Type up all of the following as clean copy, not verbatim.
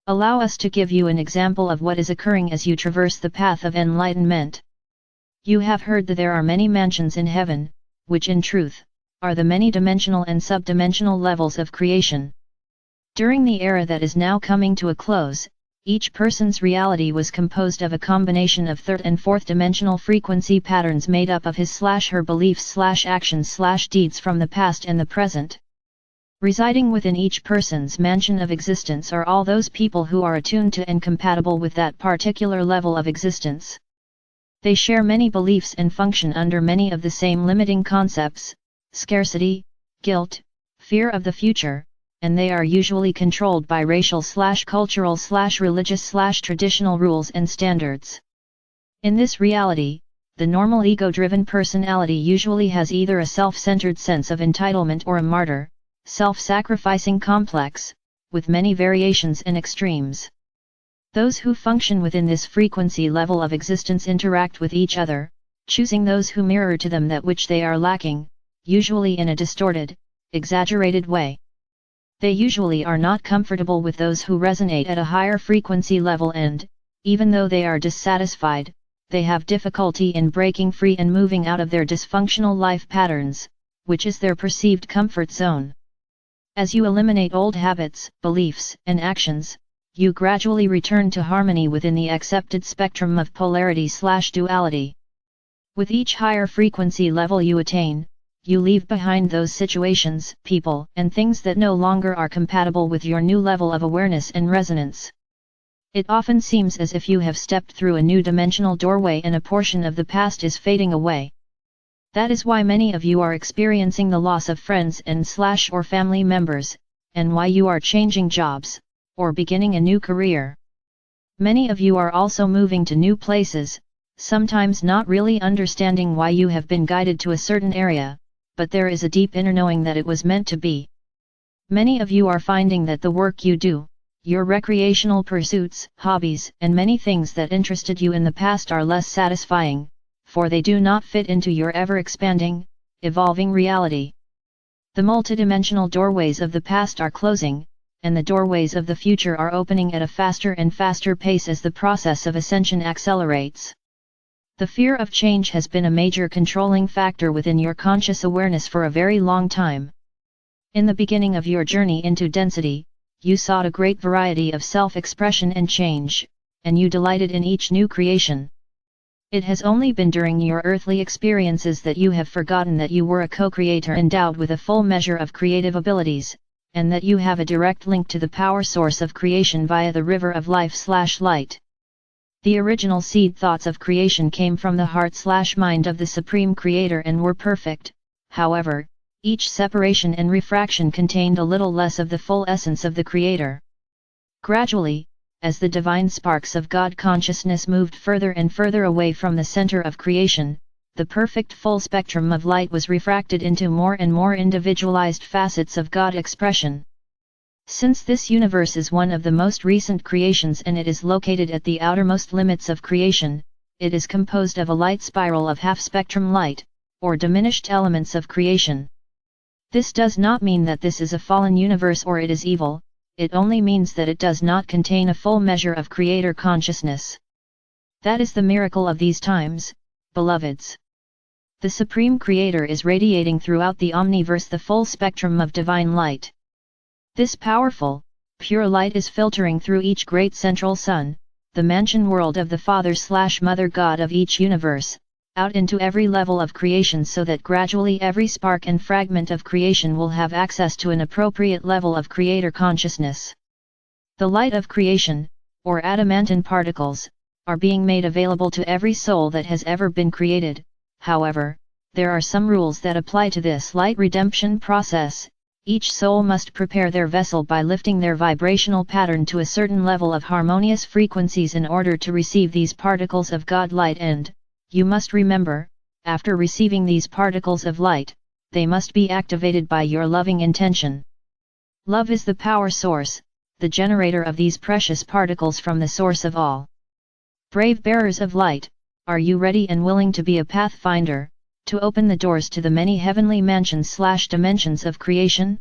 Allow us to give you an example of what is occurring as you traverse the path of enlightenment. You have heard that there are many mansions in heaven, which in truth, are the many-dimensional and sub-dimensional levels of creation. During the era that is now coming to a close, each person's reality was composed of a combination of third and fourth dimensional frequency patterns made up of his/her beliefs/actions/deeds from the past and the present. Residing within each person's mansion of existence are all those people who are attuned to and compatible with that particular level of existence. They share many beliefs and function under many of the same limiting concepts: scarcity, guilt, fear of the future, and they are usually controlled by racial/cultural/religious/traditional rules and standards. In this reality, the normal ego-driven personality usually has either a self-centered sense of entitlement or a martyr, self-sacrificing complex, with many variations and extremes. Those who function within this frequency level of existence interact with each other, choosing those who mirror to them that which they are lacking, usually in a distorted, exaggerated way. They usually are not comfortable with those who resonate at a higher frequency level and, even though they are dissatisfied, they have difficulty in breaking free and moving out of their dysfunctional life patterns, which is their perceived comfort zone. As you eliminate old habits, beliefs, and actions, you gradually return to harmony within the accepted spectrum of polarity/duality. With each higher frequency level you attain, you leave behind those situations, people, and things that no longer are compatible with your new level of awareness and resonance. It often seems as if you have stepped through a new dimensional doorway and a portion of the past is fading away. That is why many of you are experiencing the loss of friends and/or family members, and why you are changing jobs, or beginning a new career. Many of you are also moving to new places, sometimes not really understanding why you have been guided to a certain area, but there is a deep inner knowing that it was meant to be. Many of you are finding that the work you do, your recreational pursuits, hobbies, and many things that interested you in the past are less satisfying, for they do not fit into your ever-expanding, evolving reality. The multidimensional doorways of the past are closing, and the doorways of the future are opening at a faster and faster pace as the process of ascension accelerates. The fear of change has been a major controlling factor within your conscious awareness for a very long time. In the beginning of your journey into density, you sought a great variety of self-expression and change, and you delighted in each new creation. It has only been during your earthly experiences that you have forgotten that you were a co-creator endowed with a full measure of creative abilities, and that you have a direct link to the power source of creation via the river of life/light. The original seed thoughts of creation came from the heart/mind of the Supreme Creator and were perfect. However, each separation and refraction contained a little less of the full essence of the Creator. Gradually, as the divine sparks of God consciousness moved further and further away from the center of creation, the perfect full spectrum of light was refracted into more and more individualized facets of God expression. Since this universe is one of the most recent creations and it is located at the outermost limits of creation, it is composed of a light spiral of half-spectrum light, or diminished elements of creation. This does not mean that this is a fallen universe or it is evil, it only means that it does not contain a full measure of Creator consciousness. That is the miracle of these times, beloveds. The Supreme Creator is radiating throughout the omniverse the full spectrum of divine light. This powerful, pure light is filtering through each great central sun, the mansion world of the Father/Mother God of each universe, out into every level of creation so that gradually every spark and fragment of creation will have access to an appropriate level of Creator consciousness. The light of creation, or adamantine particles, are being made available to every soul that has ever been created. However, there are some rules that apply to this light redemption process. Each soul must prepare their vessel by lifting their vibrational pattern to a certain level of harmonious frequencies in order to receive these particles of God light and, you must remember, after receiving these particles of light, they must be activated by your loving intention. Love is the power source, the generator of these precious particles from the source of all. Brave bearers of light, are you ready and willing to be a pathfinder, to open the doors to the many heavenly mansions/dimensions of creation?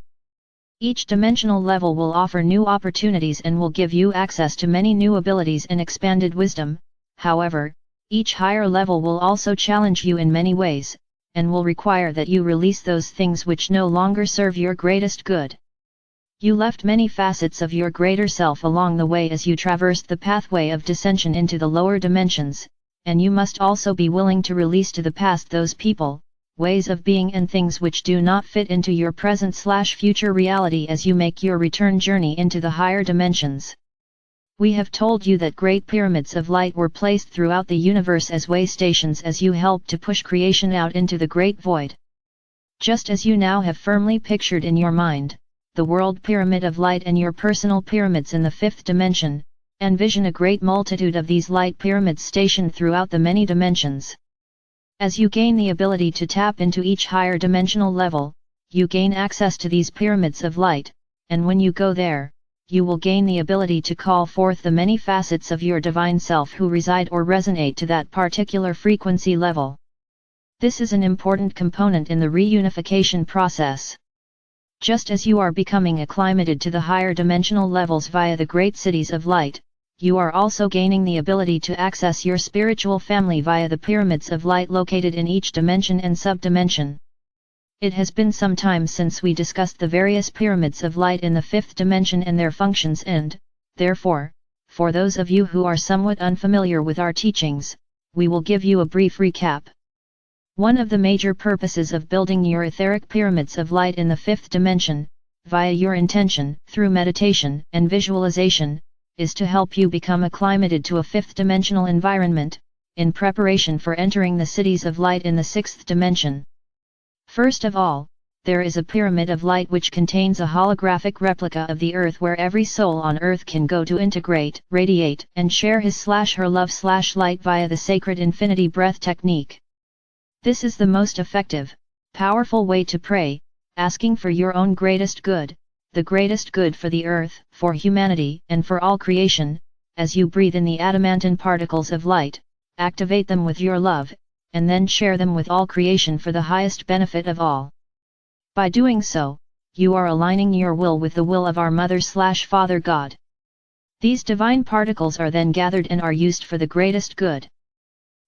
Each dimensional level will offer new opportunities and will give you access to many new abilities and expanded wisdom. However, each higher level will also challenge you in many ways, and will require that you release those things which no longer serve your greatest good. You left many facets of your greater self along the way as you traversed the pathway of descension into the lower dimensions, and you must also be willing to release to the past those people, ways of being and things which do not fit into your present/future reality as you make your return journey into the higher dimensions. We have told you that great pyramids of light were placed throughout the universe as way stations as you helped to push creation out into the great void. Just as you now have firmly pictured in your mind the world pyramid of light and your personal pyramids in the fifth dimension, envision a great multitude of these light pyramids stationed throughout the many dimensions. As you gain the ability to tap into each higher dimensional level, you gain access to these pyramids of light, and when you go there, you will gain the ability to call forth the many facets of your divine self who reside or resonate to that particular frequency level. This is an important component in the reunification process. Just as you are becoming acclimated to the higher dimensional levels via the great cities of light, you are also gaining the ability to access your spiritual family via the pyramids of light located in each dimension and subdimension. It has been some time since we discussed the various pyramids of light in the fifth dimension and their functions and, therefore, for those of you who are somewhat unfamiliar with our teachings, we will give you a brief recap. One of the major purposes of building your etheric pyramids of light in the fifth dimension, via your intention, through meditation and visualization, is to help you become acclimated to a fifth-dimensional environment, in preparation for entering the cities of light in the sixth dimension. First of all, there is a pyramid of light which contains a holographic replica of the earth where every soul on earth can go to integrate, radiate, and share his/her love/light via the sacred infinity breath technique. This is the most effective, powerful way to pray, asking for your own greatest good, the greatest good for the earth, for humanity, and for all creation. As you breathe in the adamantine particles of light, activate them with your love, and then share them with all creation for the highest benefit of all. By doing so, you are aligning your will with the will of our Mother/Father God. These divine particles are then gathered and are used for the greatest good.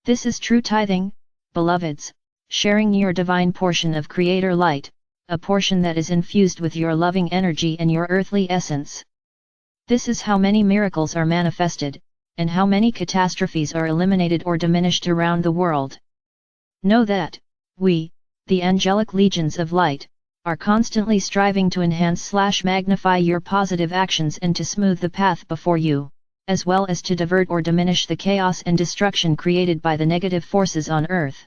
This is true tithing, beloveds, sharing your divine portion of Creator light, a portion that is infused with your loving energy and your earthly essence. This is how many miracles are manifested, and how many catastrophes are eliminated or diminished around the world. Know that, we, the angelic legions of light, are constantly striving to enhance/magnify your positive actions and to smooth the path before you, as well as to divert or diminish the chaos and destruction created by the negative forces on earth.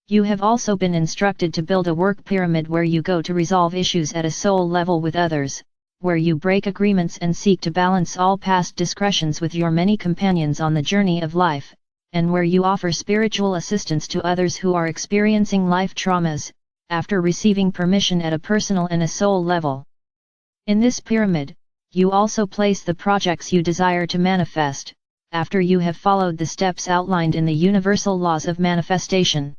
You have also been instructed to build a work pyramid where you go to resolve issues at a soul level with others, where you break agreements and seek to balance all past discretions with your many companions on the journey of life, and where you offer spiritual assistance to others who are experiencing life traumas, after receiving permission at a personal and a soul level. In this pyramid, you also place the projects you desire to manifest, after you have followed the steps outlined in the universal laws of manifestation.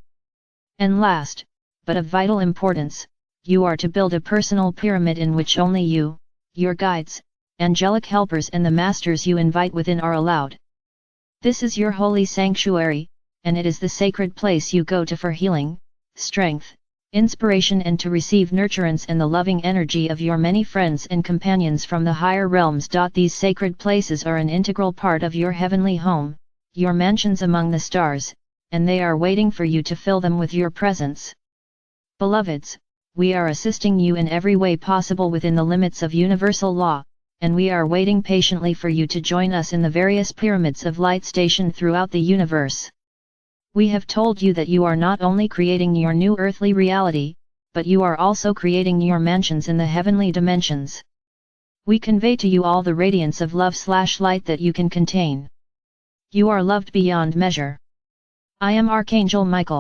And last, but of vital importance, you are to build a personal pyramid in which only you, your guides, angelic helpers and the masters you invite within are allowed. This is your holy sanctuary, and it is the sacred place you go to for healing, strength, inspiration and to receive nurturance and the loving energy of your many friends and companions from the higher realms. These sacred places are an integral part of your heavenly home, your mansions among the stars, and they are waiting for you to fill them with your presence. Beloveds, we are assisting you in every way possible within the limits of universal law, and we are waiting patiently for you to join us in the various pyramids of light stationed throughout the universe. We have told you that you are not only creating your new earthly reality, but you are also creating your mansions in the heavenly dimensions. We convey to you all the radiance of love/light that you can contain. You are loved beyond measure. I am Archangel Michael.